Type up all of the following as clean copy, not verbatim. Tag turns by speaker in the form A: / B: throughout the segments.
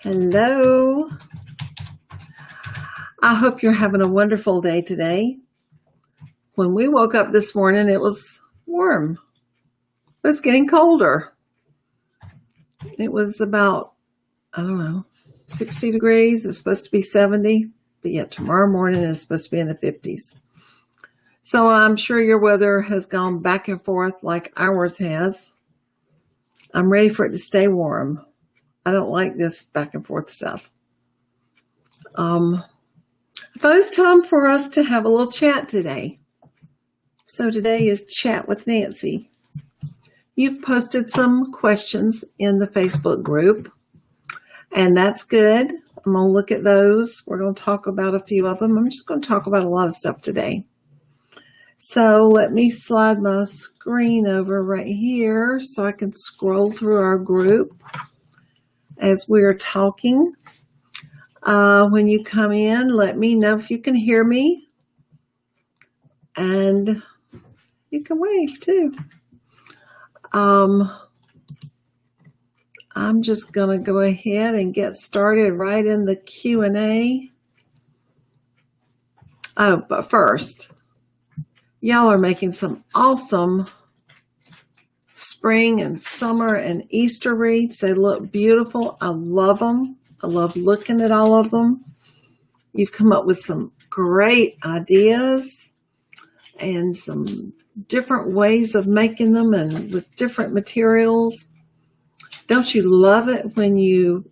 A: Hello. I hope you're having a wonderful day today. When we woke up this morning, it was warm, but it's getting colder. It was about, 60 degrees. It's supposed to be 70, but yet tomorrow morning it's supposed to be in the 50s. So I'm sure your weather has gone back and forth like ours has. I'm ready for it to stay warm. I don't like this back and forth stuff. I thought it's time for us to have a little chat today. So today is Chat with Nancy. You've posted some questions in the Facebook group, and that's good. I'm going to look at those. We're going to talk about a few of them. I'm just going to talk about a lot of stuff today. So let me slide my screen over right here so I can scroll through our group as we're talking. When you come in, let me know if you can hear me. And you can wave too. I'm just going to go ahead and get started right in the Q&A. Oh, but first, y'all are making some awesome spring and summer and Easter wreaths. They look beautiful. I love them. I love looking at all of them. You've come up with some great ideas and some different ways of making them and with different materials. Don't you love it when you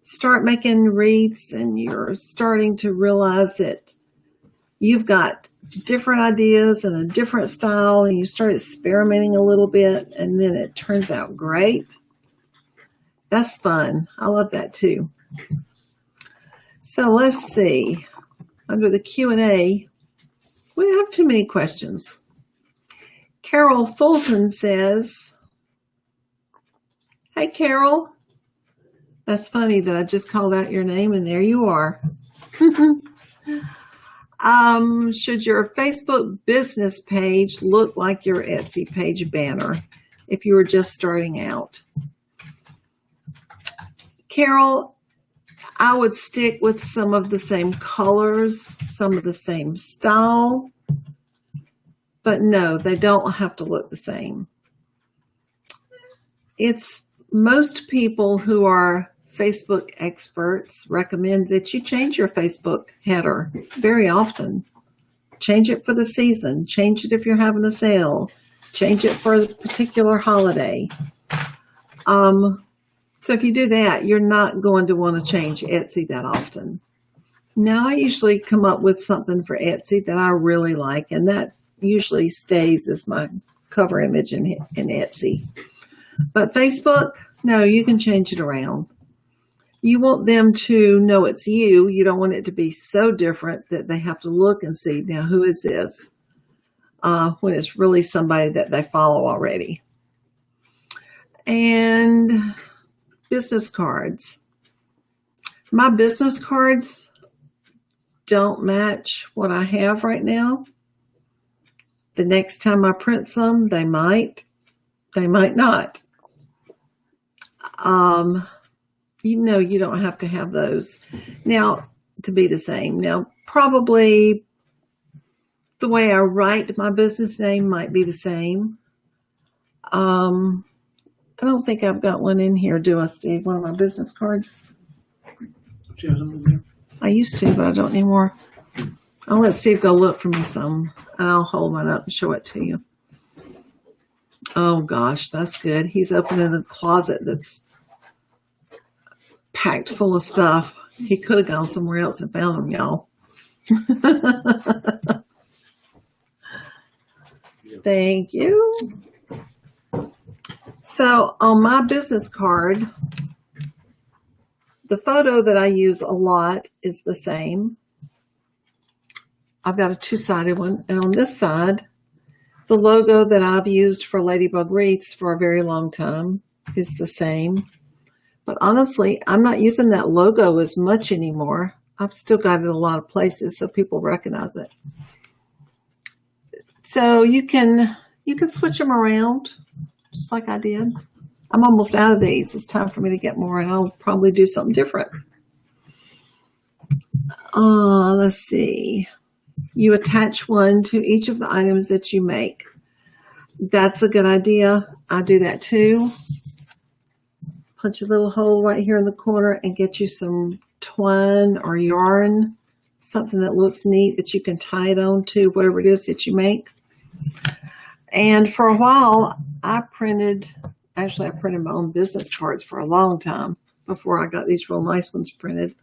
A: start making wreaths and you're starting to realize that you've got different ideas and a different style and you start experimenting a little bit and then it turns out great? That's fun. I love that too. So let's see. Under the Q&A, we don't have too many questions. Carol Fulton says, hey, Carol. That's funny that I just called out your name and there you are. Should your Facebook business page look like your Etsy page banner if you were just starting out? Carol, I would stick with some of the same colors, some of the same style, but no, they don't have to look the same. It's most people who are Facebook experts recommend that you change your Facebook header very often. Change it for the season. Change it if you're having a sale. Change it for a particular holiday. So if you do that, you're not going to want to change Etsy that often. Now I usually come up with something for Etsy that I really like, and that usually stays as my cover image in Etsy. But Facebook, no, you can change it around. You want them to know it's you. You don't want it to be so different that they have to look and see, now who is this? When it's really somebody that they follow already. And business cards. My business cards don't match what I have right now. The next time I print some, they might not. You don't have to have those now to be the same. Now, probably the way I write my business name might be the same. I don't think I've got one in here, do I, Steve? One of my business cards? I used to, but I don't anymore. I'll let Steve go look for me some, and I'll hold mine up and show it to you. Oh, gosh, that's good. He's opening a closet that's packed full of stuff. He could have gone somewhere else and found them, y'all. Thank you. So on my business card, the photo that I use a lot is the same. I've got a two-sided one, and on this side, the logo that I've used for Ladybug Wreaths for a very long time is the same. But honestly, I'm not using that logo as much anymore. I've still got it in a lot of places so people recognize it. So you can switch them around just like I did. I'm almost out of these. It's time for me to get more, and I'll probably do something different. Let's see. You attach one to each of the items that you make. That's a good idea. I do that too. Punch a little hole right here in the corner and get you some twine or yarn, something that looks neat that you can tie it on to whatever it is that you make. And for a while, I printed my own business cards for a long time before I got these real nice ones printed.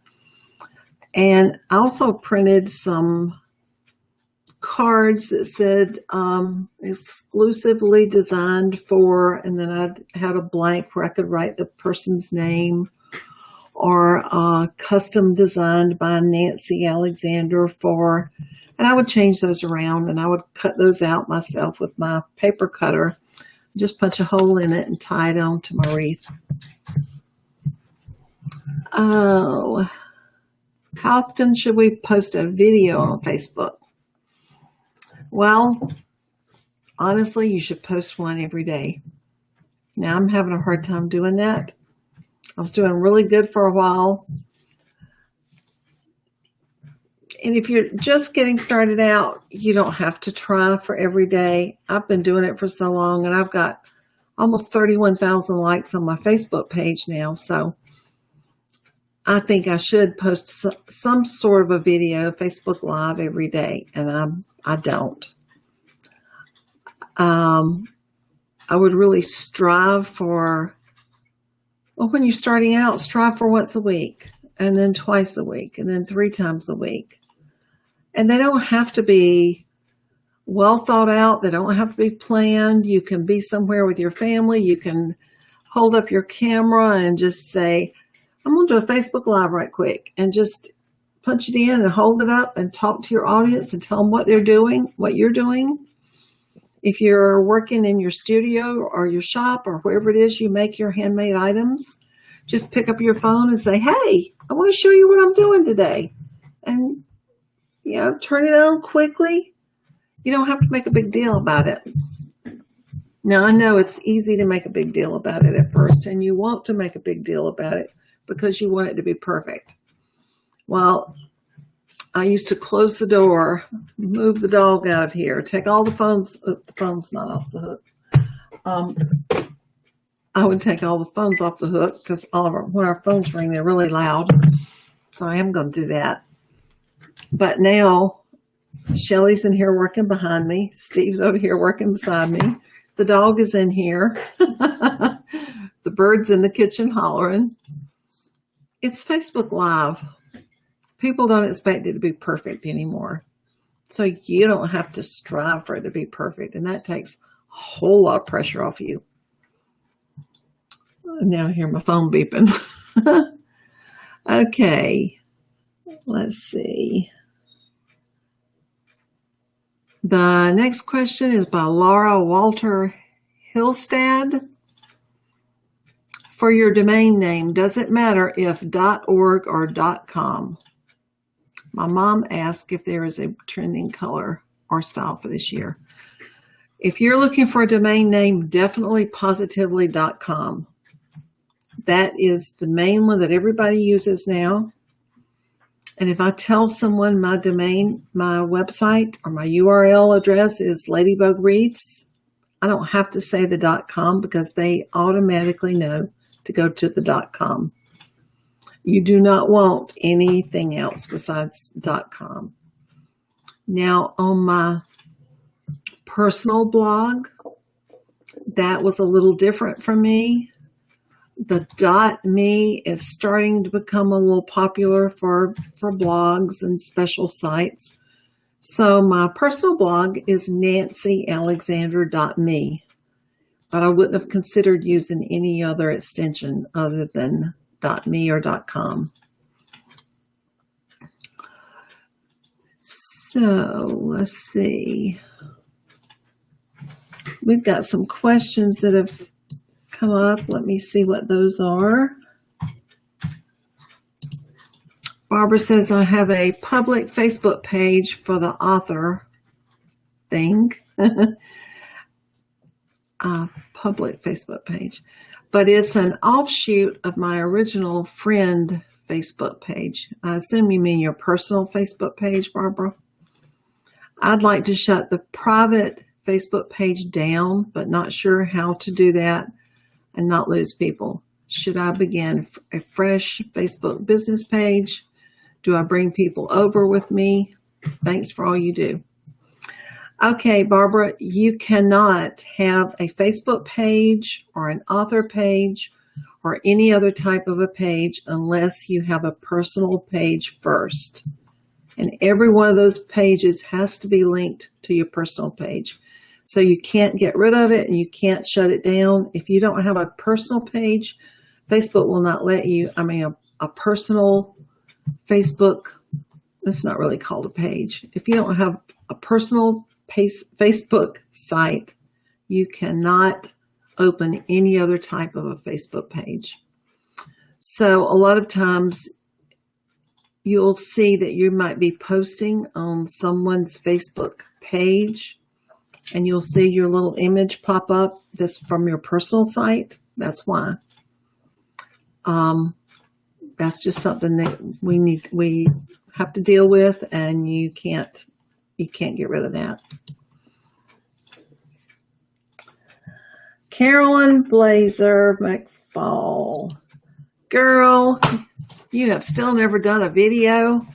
A: And I also printed some cards that said exclusively designed for, and then I had a blank where I could write the person's name, or custom designed by Nancy Alexander for, and I would change those around and I would cut those out myself with my paper cutter, just punch a hole in it and tie it on to my wreath. Oh, how often should we post a video on Facebook? Well, honestly, you should post one every day. Now, I'm having a hard time doing that. I was doing really good for a while. And if you're just getting started out, you don't have to try for every day. I've been doing it for so long, and I've got almost 31,000 likes on my Facebook page now. So I think I should post some sort of a video, Facebook Live every day, and I don't. I would really strive for, well, when you're starting out, strive for once a week, and then twice a week, and then 3 times a week. And they don't have to be well thought out. They don't have to be planned. You can be somewhere with your family. You can hold up your camera and just say, I'm going to do a Facebook Live right quick, and just punch it in and hold it up and talk to your audience and tell them what they're doing, what you're doing. If you're working in your studio or your shop or wherever it is you make your handmade items, just pick up your phone and say, hey, I want to show you what I'm doing today. And, turn it on quickly. You don't have to make a big deal about it. Now, I know it's easy to make a big deal about it at first, and you want to make a big deal about it because you want it to be perfect. Well, I used to close the door, move the dog out of here, take all the phones. The phone's not off the hook. I would take all the phones off the hook because when our phones ring, they're really loud. So I am going to do that. But now Shelly's in here working behind me. Steve's over here working beside me. The dog is in here. The bird's in the kitchen hollering. It's Facebook Live. People don't expect it to be perfect anymore. So you don't have to strive for it to be perfect. And that takes a whole lot of pressure off you. Now I hear my phone beeping. Okay. Let's see. The next question is by Laura Walter Hillstad. For your domain name, does it matter if .org or .com? My mom asked if there is a trending color or style for this year. If you're looking for a domain name, definitely positively .com. That is the main one that everybody uses now. And if I tell someone my domain, my website, or my URL address is Ladybug Wreaths, I don't have to say the .com because they automatically know to go to the .com. You do not want anything else besides .com. Now, on my personal blog, that was a little different for me. The .me is starting to become a little popular for blogs and special sites. So my personal blog is nancyalexander.me, but I wouldn't have considered using any other extension other than .me or .com. So let's see. We've got some questions that have come up. Let me see what those are. Barbara says, I have a public Facebook page for the author thing. Public Facebook page. but it's an offshoot of my original friend Facebook page. I assume you mean your personal Facebook page, Barbara. I'd like to shut the private Facebook page down, but not sure how to do that and not lose people. Should I begin a fresh Facebook business page? Do I bring people over with me? Thanks for all you do. Okay, Barbara, you cannot have a Facebook page or an author page or any other type of a page unless you have a personal page first. And every one of those pages has to be linked to your personal page. So you can't get rid of it and you can't shut it down. If you don't have a personal page, Facebook will not let you, a personal Facebook, it's not really called a page. If you don't have a personal Facebook site, you cannot open any other type of a Facebook page. So a lot of times you'll see that you might be posting on someone's Facebook page and you'll see your little image pop up that's from your personal site. That's why. That's just something that we have to deal with, and you can't get rid of that. Carolyn Blazer McFall. Girl, you have still never done a video,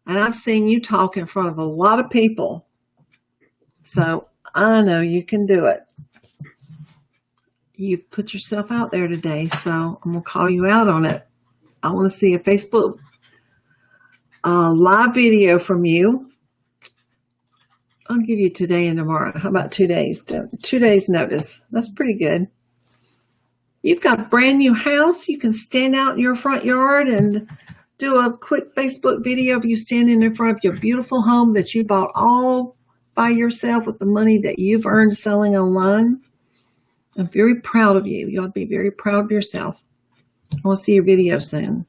A: and I've seen you talk in front of a lot of people. So I know you can do it. You've put yourself out there today, so I'm going to call you out on it. I want to see a Facebook live video from you. I'll give you today and tomorrow. How about 2 days? 2 days notice. That's pretty good. You've got a brand new house. You can stand out in your front yard and do a quick Facebook video of you standing in front of your beautiful home that you bought all by yourself with the money that you've earned selling online. I'm very proud of you. You ought to be very proud of yourself. I want to see your video soon.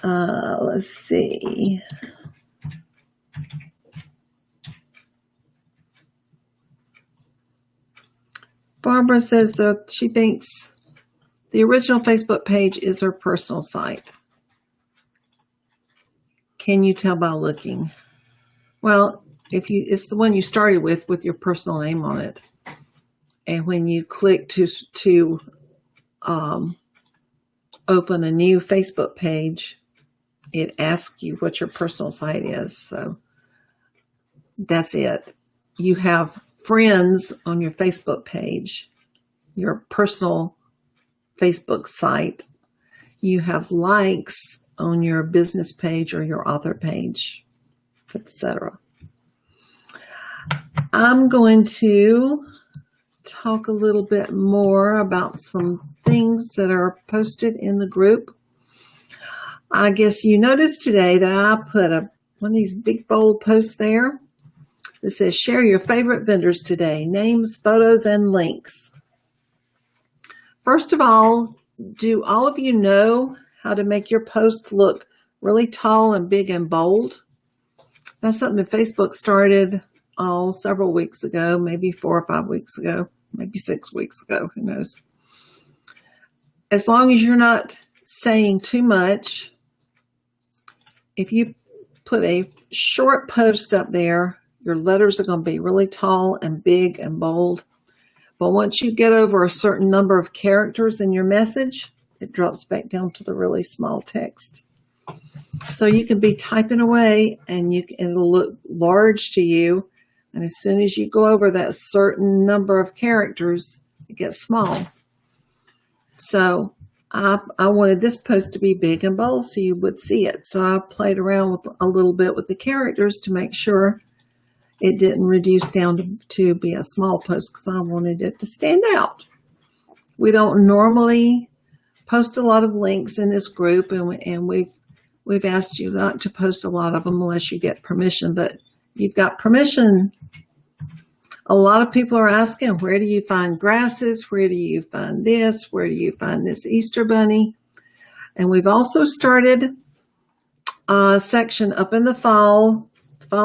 A: Let's see. Barbara says that she thinks the original Facebook page is her personal site. Can you tell by looking? Well, it's the one you started with your personal name on it. And when you click to open a new Facebook page, it asks you what your personal site is. So that's it. You have friends on your Facebook page, your personal Facebook site. You have likes on your business page or your author page, etc. I'm going to talk a little bit more about some things that are posted in the group. I guess you noticed today that I put one of these big bold posts there that says share your favorite vendors today, names, photos, and links. First of all, do all of you know how to make your post look really tall and big and bold? That's something that Facebook started several weeks ago, maybe 4 or 5 weeks ago, maybe 6 weeks ago, who knows. As long as you're not saying too much, if you put a short post up there, your letters are going to be really tall and big and bold. But once you get over a certain number of characters in your message, it drops back down to the really small text. So you can be typing away and it'll look large to you. And as soon as you go over that certain number of characters, it gets small. So I wanted this post to be big and bold so you would see it. So I played around with a little bit with the characters to make sure it didn't reduce down to be a small post because I wanted it to stand out. We don't normally post a lot of links in this group, and we've asked you not to post a lot of them unless you get permission, but you've got permission. A lot of people are asking, where do you find grasses? Where do you find this? Where do you find this Easter bunny? And we've also started a section up in the file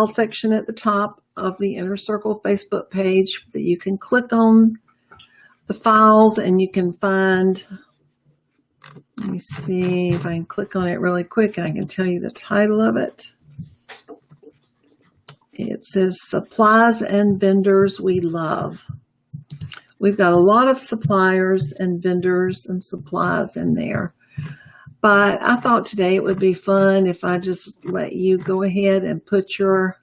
A: section at the top of the Inner Circle Facebook page that you can click on the files, and you can find, let me see if I can click on it really quick and I can tell you the title of it. It says Supplies and Vendors We Love. We've got a lot of suppliers and vendors and supplies in there. But I thought today it would be fun if I just let you go ahead and put your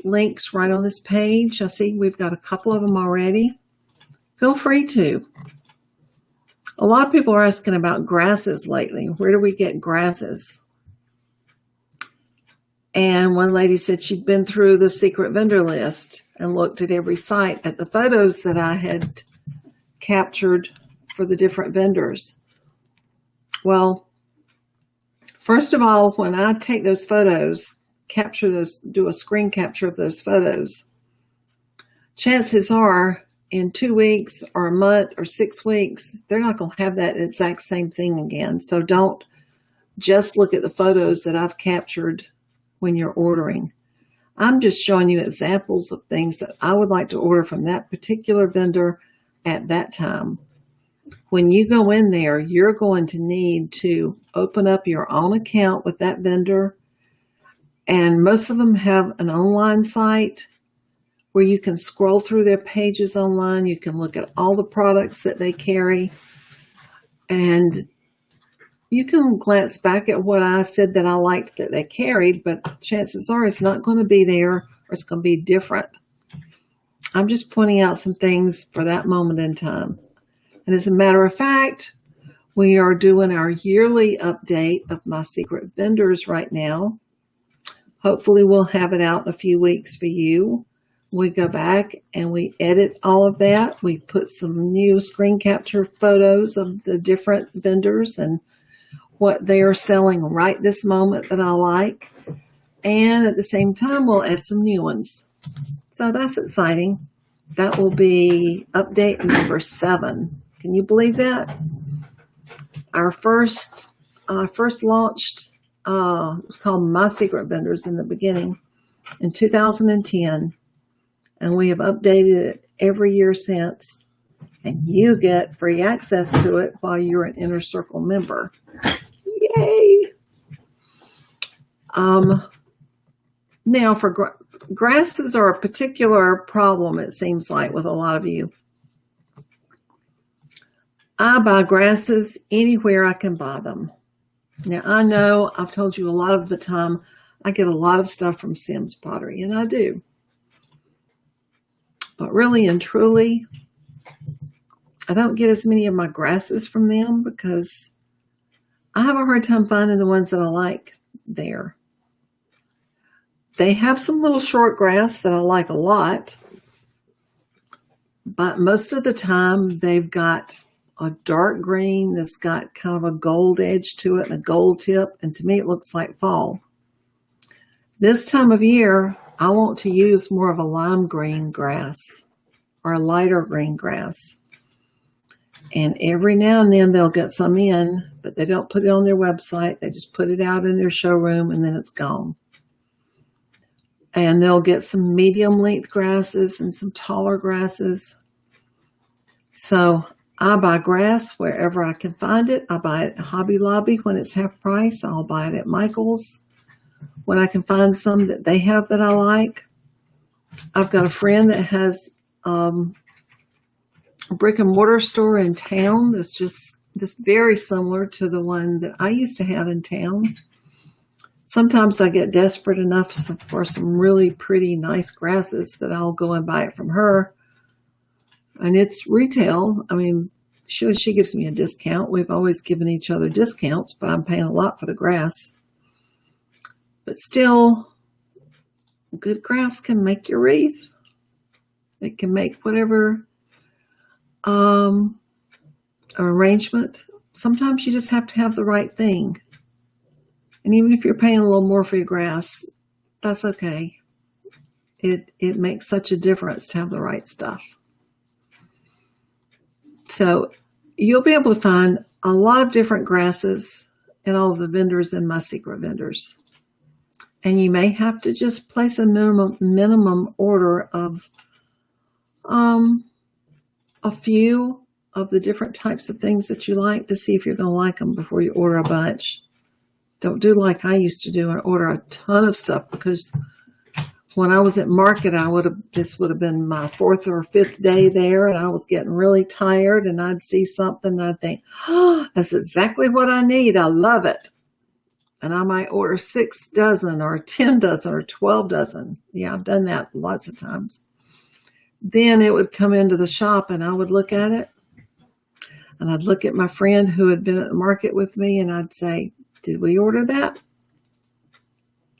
A: links right on this page. I see we've got a couple of them already. Feel free to. A lot of people are asking about grasses lately. Where do we get grasses? And one lady said she'd been through the secret vendor list and looked at every site at the photos that I had captured for the different vendors. Well, first of all, when I take those photos, capture those, do a screen capture of those photos, chances are in 2 weeks or a month or 6 weeks, they're not going to have that exact same thing again. So don't just look at the photos that I've captured when you're ordering. I'm just showing you examples of things that I would like to order from that particular vendor at that time. When you go in there, you're going to need to open up your own account with that vendor. And most of them have an online site where you can scroll through their pages online. You can look at all the products that they carry. And you can glance back at what I said that I liked that they carried, but chances are it's not going to be there or it's going to be different. I'm just pointing out some things for that moment in time. And as a matter of fact, we are doing our yearly update of my secret vendors right now. Hopefully we'll have it out in a few weeks for you. We go back and we edit all of that. We put some new screen capture photos of the different vendors and what they are selling right this moment that I like. And at the same time, we'll add some new ones. So that's exciting. That will be update number 7. Can you believe that? Our first launched, it was called My Secret Vendors in the beginning in 2010. And we have updated it every year since. And you get free access to it while you're an Inner Circle member. Yay! Now, for grasses are a particular problem, it seems like, with a lot of you. I buy grasses anywhere I can buy them. Now, I know I've told you a lot of the time I get a lot of stuff from Sims Pottery, and I do. But really and truly, I don't get as many of my grasses from them because I have a hard time finding the ones that I like there. They have some little short grass that I like a lot, but most of the time they've got a dark green that's got kind of a gold edge to it and a gold tip, and to me it looks like fall. This time of year, I want to use more of a lime green grass or a lighter green grass. And every now and then they'll get some in, but they don't put it on their website. They just put it out in their showroom and then it's gone. And they'll get some medium length grasses and some taller grasses. So I buy grass wherever I can find it. I buy it at Hobby Lobby when it's half price. I'll buy it at Michael's when I can find some that they have that I like. I've got a friend that has a brick and mortar store in town that's very similar to the one that I used to have in town. Sometimes I get desperate enough for some really pretty nice grasses that I'll go and buy it from her. And it's retail. I mean, she gives me a discount. We've always given each other discounts, but I'm paying a lot for the grass. But still, good grass can make your wreath. It can make whatever arrangement. Sometimes you just have to have the right thing. And even if you're paying a little more for your grass, that's okay. It makes such a difference to have the right stuff. So you'll be able to find a lot of different grasses in all of the vendors in My Secret Vendors. And you may have to just place a minimum order of a few of the different types of things that you like to see if you're going to like them before you order a bunch. Don't do like I used to do and order a ton of stuff, because when I was at market, this would have been my 4th or 5th day there, and I was getting really tired, and I'd see something and I'd think, oh, that's exactly what I need. I love it. And I might order 6 dozen or 10 dozen or 12 dozen. Yeah, I've done that lots of times. Then it would come into the shop and I would look at it, and I'd look at my friend who had been at the market with me, and I'd say, did we order that?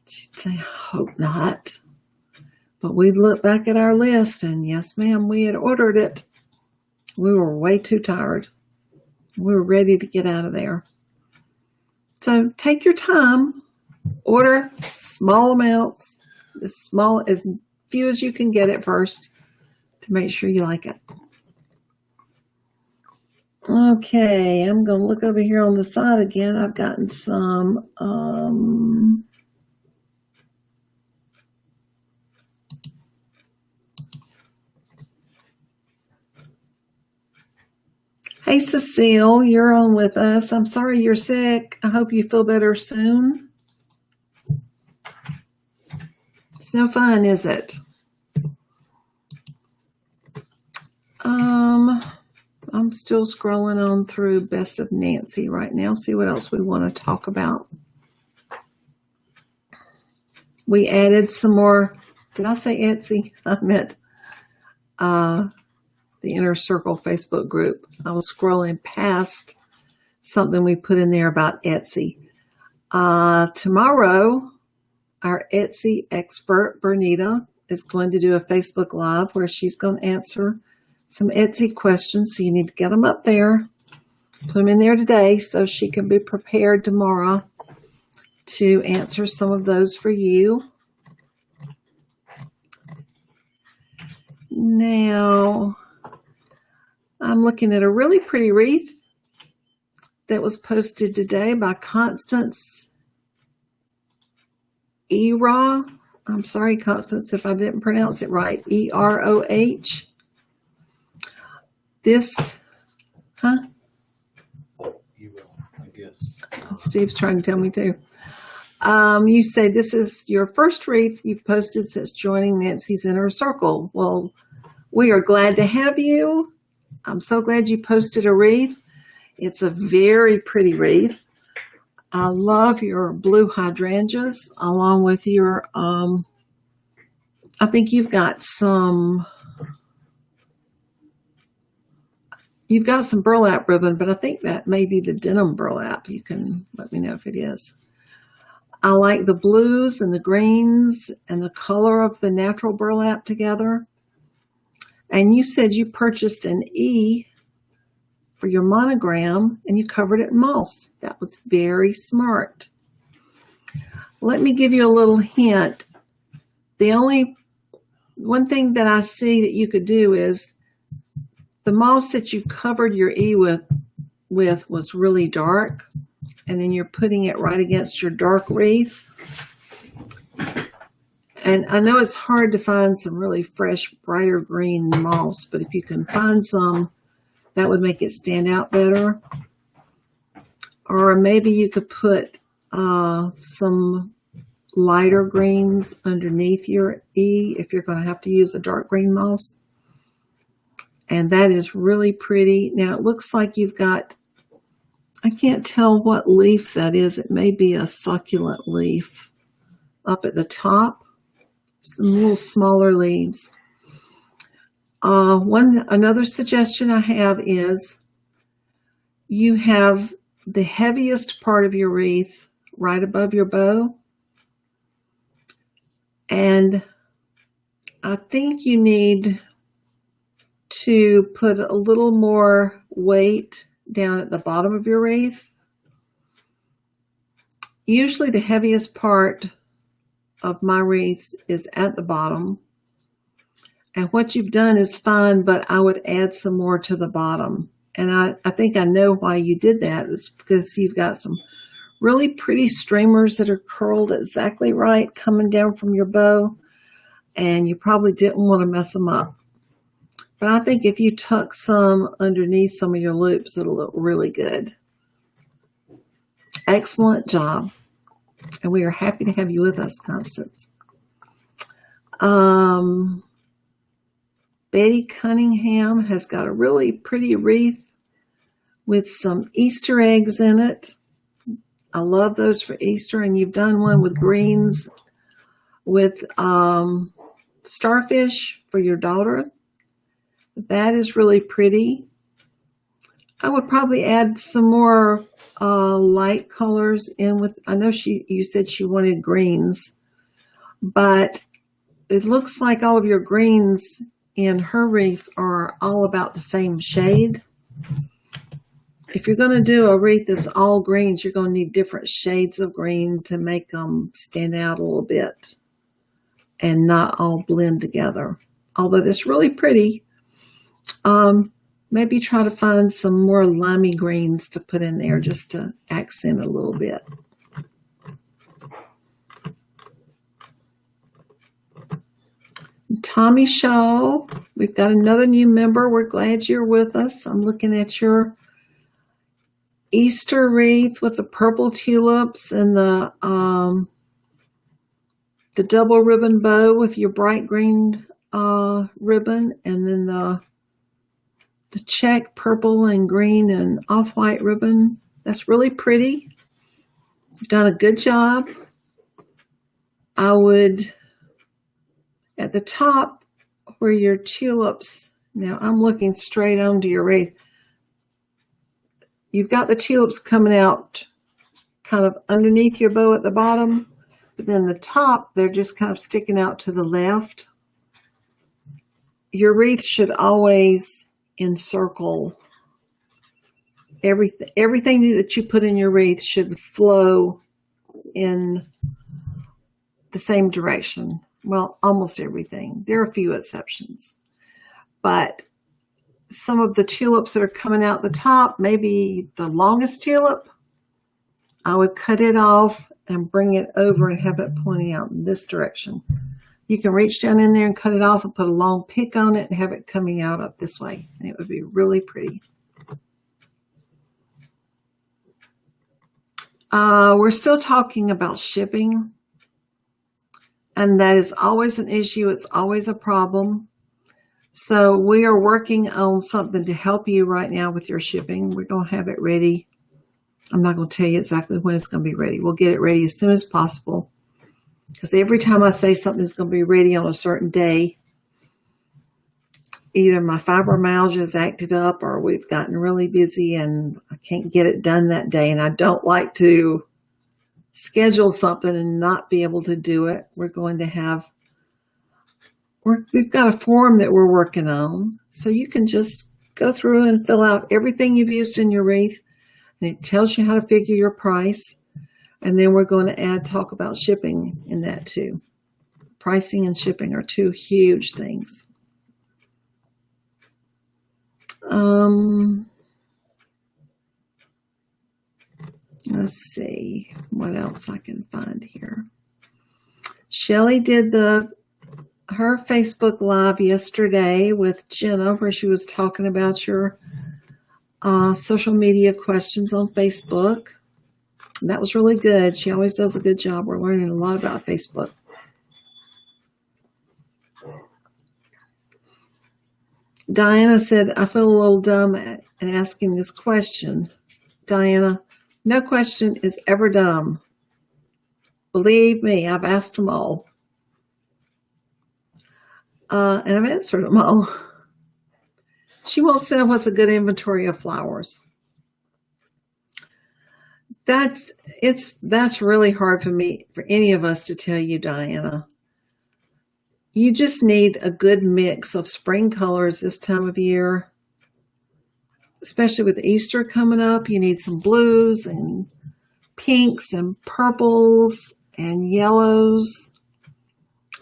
A: She'd say, I hope not. But we'd look back at our list, and yes, ma'am, we had ordered it. We were way too tired. We were ready to get out of there. So take your time. Order small amounts, as few as you can get at first, to make sure you like it. Okay, I'm going to look over here on the side again. I've gotten some Hey, Cecile, you're on with us. I'm sorry you're sick. I hope you feel better soon. It's no fun, is it? I'm still scrolling on through Best of Nancy right now. See what else we want to talk about. We added some more. Did I say Etsy? I meant the Inner Circle Facebook group. I was scrolling past something we put in there about Etsy. Tomorrow, our Etsy expert, Bernita, is going to do a Facebook Live where she's going to answer some Etsy questions. So you need to get them up there. Put them in there today so she can be prepared tomorrow to answer some of those for you. Now, I'm looking at a really pretty wreath that was posted today by Constance Eroh. I'm sorry, Constance, if I didn't pronounce it right. E-R-O-H. This, huh?
B: Eroh, I guess.
A: Steve's trying to tell me too. You say this is your first wreath you've posted since joining Nancy's Inner Circle. Well, we are glad to have you. I'm so glad you posted a wreath. It's a very pretty wreath. I love your blue hydrangeas along with your, I think you've got some burlap ribbon, but I think that may be the denim burlap. You can let me know if it is. I like the blues and the greens and the color of the natural burlap together. And you said you purchased an E for your monogram and you covered it in moss. That was very smart. Let me give you a little hint. The only one thing that I see that you could do is the moss that you covered your E with was really dark, and then you're putting it right against your dark wreath. And I know it's hard to find some really fresh, brighter green moss, but if you can find some, that would make it stand out better. Or maybe you could put some lighter greens underneath your E if you're going to have to use a dark green moss. And that is really pretty. Now it looks like you've got, I can't tell what leaf that is. It may be a succulent leaf up at the top. Some little smaller leaves. Another suggestion I have is you have the heaviest part of your wreath right above your bow. And I think you need to put a little more weight down at the bottom of your wreath. Usually the heaviest part of my wreaths is at the bottom. And what you've done is fine, but I would add some more to the bottom. And I think I know why you did that. It's because you've got some really pretty streamers that are curled exactly right coming down from your bow. And you probably didn't want to mess them up. But I think if you tuck some underneath some of your loops, it'll look really good. Excellent job. And we are happy to have you with us, Constance. Betty Cunningham has got a really pretty wreath with some Easter eggs in it. I love those for Easter. And you've done one with greens with starfish for your daughter. That is really pretty. I would probably add some more light colors in with, I know you said she wanted greens, but it looks like all of your greens in her wreath are all about the same shade. If you're going to do a wreath that's all greens, you're going to need different shades of green to make them stand out a little bit and not all blend together. Although it's really pretty, maybe try to find some more limey greens to put in there just to accent a little bit. Tommy Shaw, we've got another new member. We're glad you're with us. I'm looking at your Easter wreath with the purple tulips and the double ribbon bow with your bright green ribbon, and then the check purple and green and off-white ribbon. That's really pretty. You've done a good job. I would, at the top where your tulips, now I'm looking straight onto your wreath. You've got the tulips coming out kind of underneath your bow at the bottom, but then the top, they're just kind of sticking out to the left. Your wreath should always encircle everything that you put in your wreath should flow in the same direction. Well, almost everything. There are a few exceptions, but some of the tulips that are coming out the top, maybe the longest tulip, I would cut it off and bring it over and have it pointing out in this direction. You can reach down in there and cut it off and put a long pick on it and have it coming out up this way. And it would be really pretty. We're still talking about shipping. And that is always an issue. It's always a problem. So we are working on something to help you right now with your shipping. We're going to have it ready. I'm not going to tell you exactly when it's going to be ready. We'll get it ready as soon as possible. Because every time I say something's going to be ready on a certain day, either my fibromyalgia has acted up or we've gotten really busy and I can't get it done that day. And I don't like to schedule something and not be able to do it. We're going to have, we've got a form that we're working on. So you can just go through and fill out everything you've used in your wreath. And it tells you how to figure your price. And then we're going to talk about shipping in that too. Pricing and shipping are two huge things. Let's see what else I can find here. Shelley did her Facebook Live yesterday with Jenna, where she was talking about your social media questions on Facebook. That was really good. She always does a good job. We're learning a lot about Facebook. Diana said, I feel a little dumb at asking this question. Diana, no question is ever dumb. Believe me, I've asked them all. And I've answered them all. She wants to know what's a good inventory of flowers. That's really hard for any of us to tell you, Diana. You just need a good mix of spring colors this time of year, especially with Easter coming up. You need some blues and pinks and purples and yellows,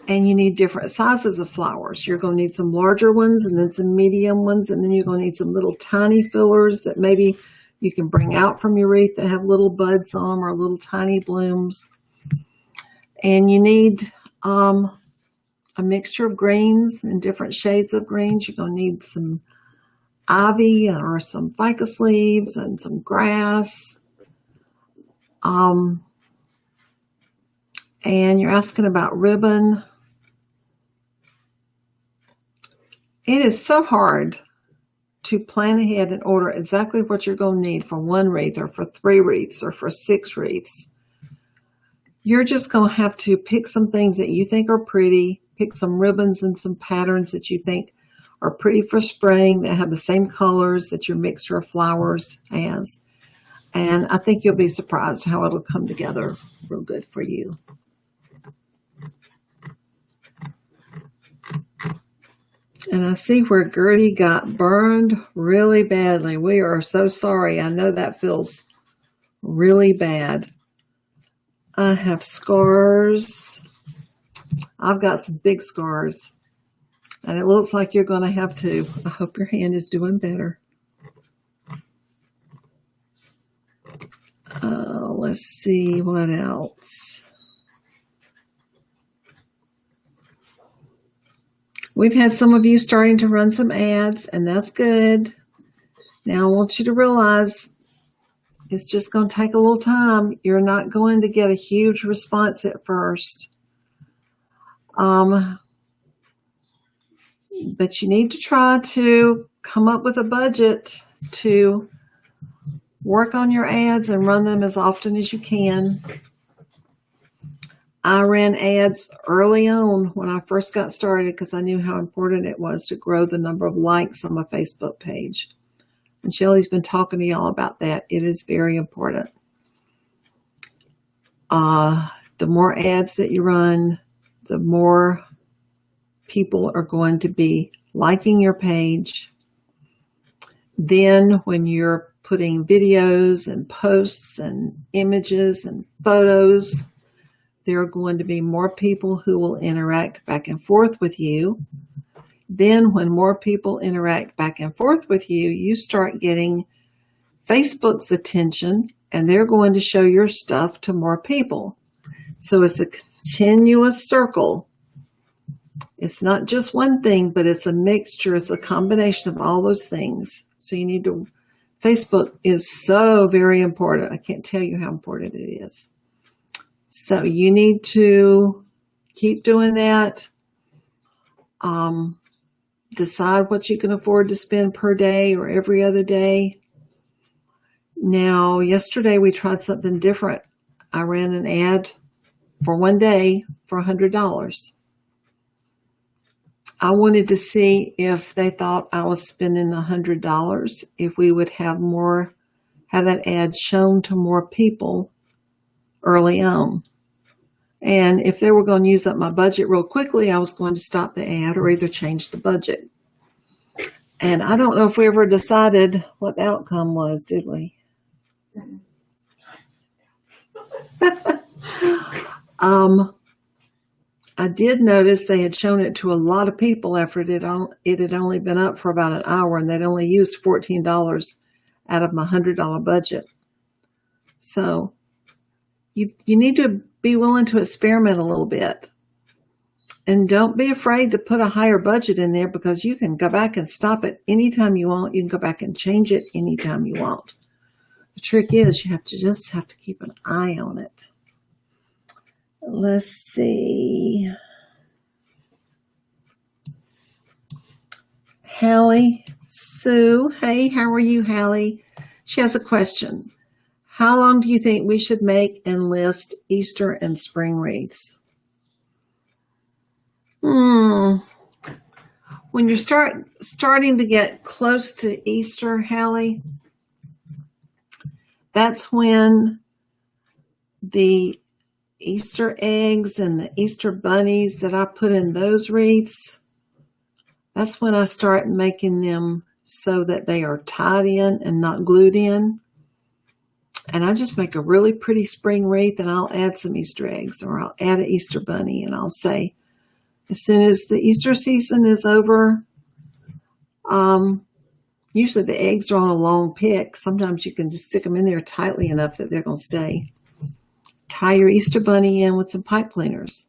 A: and you need different sizes of flowers. You're going to need some larger ones and then some medium ones, and then you're going to need some little tiny fillers that maybe you can bring out from your wreath that have little buds on them or little tiny blooms. And you need a mixture of greens and different shades of greens. You're going to need some ivy or some ficus leaves and some grass. And you're asking about ribbon. It is so hard to plan ahead and order exactly what you're going to need for one wreath or for 3 wreaths or for 6 wreaths. You're just going to have to pick some things that you think are pretty, pick some ribbons and some patterns that you think are pretty for spring that have the same colors that your mixture of flowers has. And I think you'll be surprised how it'll come together real good for you. And I see where Gertie got burned really badly. We are so sorry. I know that feels really bad. I have scars. I've got some big scars. And it looks like you're going to have to. I hope your hand is doing better. Let's see what else. We've had some of you starting to run some ads, and that's good. Now I want you to realize it's just going to take a little time. You're not going to get a huge response at first. But you need to try to come up with a budget to work on your ads and run them as often as you can. I ran ads early on when I first got started because I knew how important it was to grow the number of likes on my Facebook page. And Shelly's been talking to y'all about that. It is very important. The more ads that you run, the more people are going to be liking your page. Then when you're putting videos and posts and images and photos, there are going to be more people who will interact back and forth with you. Then when more people interact back and forth with you, you start getting Facebook's attention, and they're going to show your stuff to more people. So it's a continuous circle. It's not just one thing, but it's a mixture. It's a combination of all those things. So you need to, Facebook is so very important. I can't tell you how important it is. So you need to keep doing that. Decide what you can afford to spend per day or every other day. Now, yesterday we tried something different. I ran an ad for one day for $100. I wanted to see if they thought I was spending $100, if we would have that ad shown to more people early on. And if they were going to use up my budget real quickly, I was going to stop the ad or either change the budget. And I don't know if we ever decided what the outcome was, did we? I did notice they had shown it to a lot of people after it had only been up for about an hour, and they'd only used $14 out of my $100 budget. So you need to be willing to experiment a little bit. And don't be afraid to put a higher budget in there, because you can go back and stop it anytime you want. You can go back and change it anytime you want. The trick is you just have to keep an eye on it. Let's see. Hallie Sue. Hey, how are you, Hallie? She has a question. How long do you think we should make and list Easter and spring wreaths? When you're starting to get close to Easter, Hallie, that's when the Easter eggs and the Easter bunnies that I put in those wreaths, that's when I start making them so that they are tied in and not glued in. And I just make a really pretty spring wreath, and I'll add some Easter eggs, or I'll add an Easter bunny, and I'll say, as soon as the Easter season is over, usually the eggs are on a long pick. Sometimes you can just stick them in there tightly enough that they're going to stay. Tie your Easter bunny in with some pipe cleaners.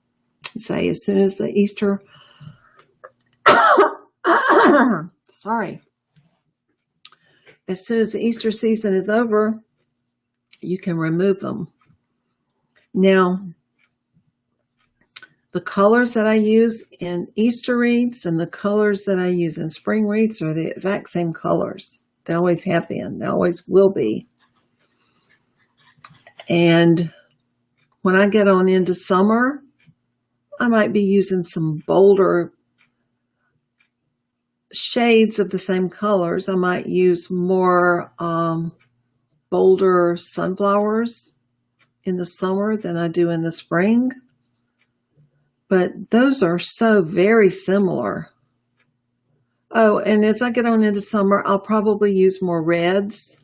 A: say as soon as the Easter, sorry, as soon as the Easter season is over, you can remove them. Now, the colors that I use in Easter wreaths and the colors that I use in spring wreaths are the exact same colors. They always have been. They always will be. And when I get on into summer, I might be using some bolder shades of the same colors. I might use more bolder sunflowers in the summer than I do in the spring. But those are so very similar. Oh, and as I get on into summer, I'll probably use more reds,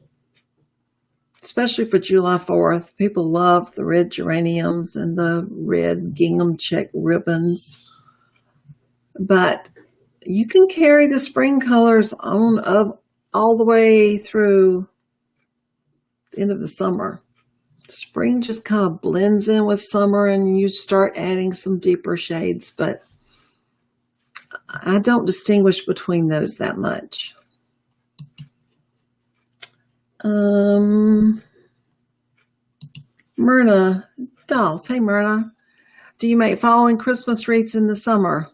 A: especially for July 4th. People love the red geraniums and the red gingham check ribbons. But you can carry the spring colors on up all the way through the end of the summer. Spring just kind of blends in with summer and you start adding some deeper shades, but I don't distinguish between those that much. Myrna Dolls. Hey, Myrna. Do you make fall and Christmas wreaths in the summer?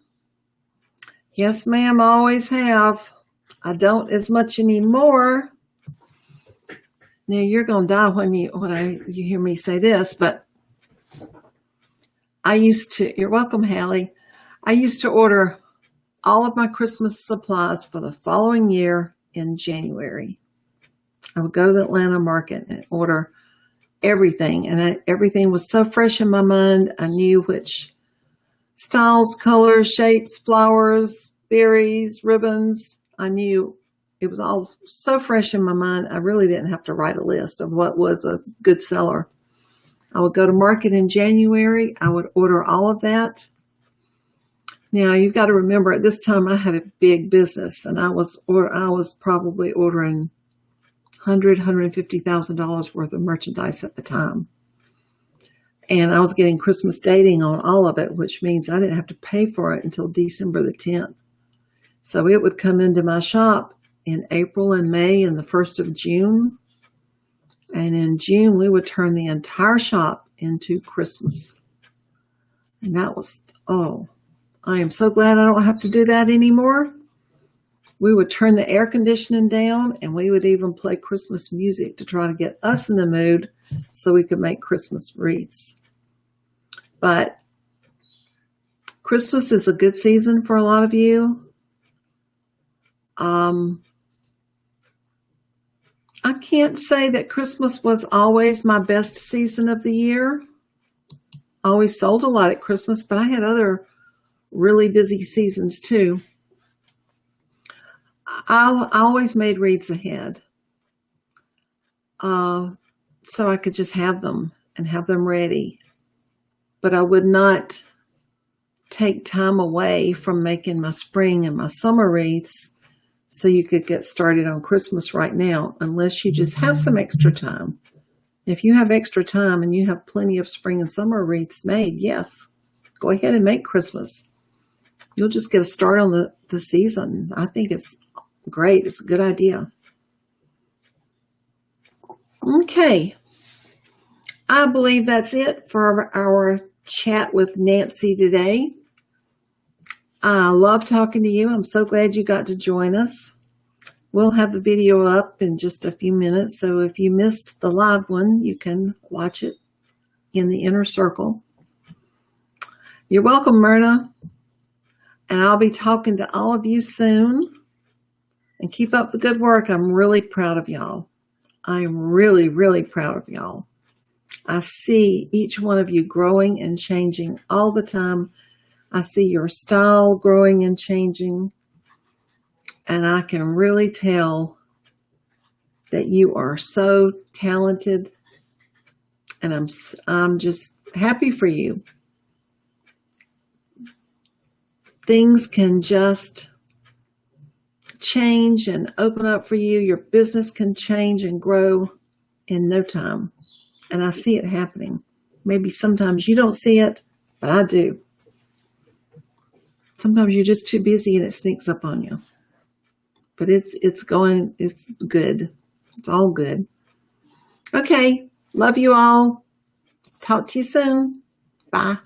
A: Yes, ma'am, I always have. I don't as much anymore. Now, you're going to die when you hear me say this, but I used to, you're welcome, Hallie. I used to order all of my Christmas supplies for the following year in January. I would go to the Atlanta market and order everything, and everything was so fresh in my mind. I knew which styles, colors, shapes, flowers, berries, ribbons. I knew it was all so fresh in my mind. I really didn't have to write a list of what was a good seller. I would go to market in January. I would order all of that. Now, you've got to remember, at this time, I had a big business, and I was probably ordering $150,000 worth of merchandise at the time. And I was getting Christmas dating on all of it, which means I didn't have to pay for it until December the 10th. So it would come into my shop in April and May and the 1st of June. And in June, we would turn the entire shop into Christmas. And that was, I am so glad I don't have to do that anymore. We would turn the air conditioning down, and we would even play Christmas music to try to get us in the mood so we could make Christmas wreaths. But Christmas is a good season for a lot of you. I can't say that Christmas was always my best season of the year. I always sold a lot at Christmas, but I had other really busy seasons too. I always made wreaths ahead, so I could just have them and have them ready. But I would not take time away from making my spring and my summer wreaths so you could get started on Christmas right now, unless you just have some extra time. If you have extra time and you have plenty of spring and summer wreaths made, yes, go ahead and make Christmas. You'll just get a start on the season. I think it's great. It's a good idea. Okay. I believe that's it for our chat with Nancy today. I love talking to you. I'm so glad you got to join us. We'll have the video up in just a few minutes, so if you missed the live one, you can watch it in the inner circle. You're welcome, Myrna. And I'll be talking to all of you soon. And keep up the good work. I'm really proud of y'all. I'm really, really proud of y'all. I see each one of you growing and changing all the time. I see your style growing and changing. And I can really tell that you are so talented. And I'm just happy for you. Things can just change and open up for you. Your business can change and grow in no time. And I see it happening. Maybe sometimes you don't see it, but I do. Sometimes you're just too busy and it sneaks up on you. But it's good. It's all good. Okay. Love you all. Talk to you soon. Bye.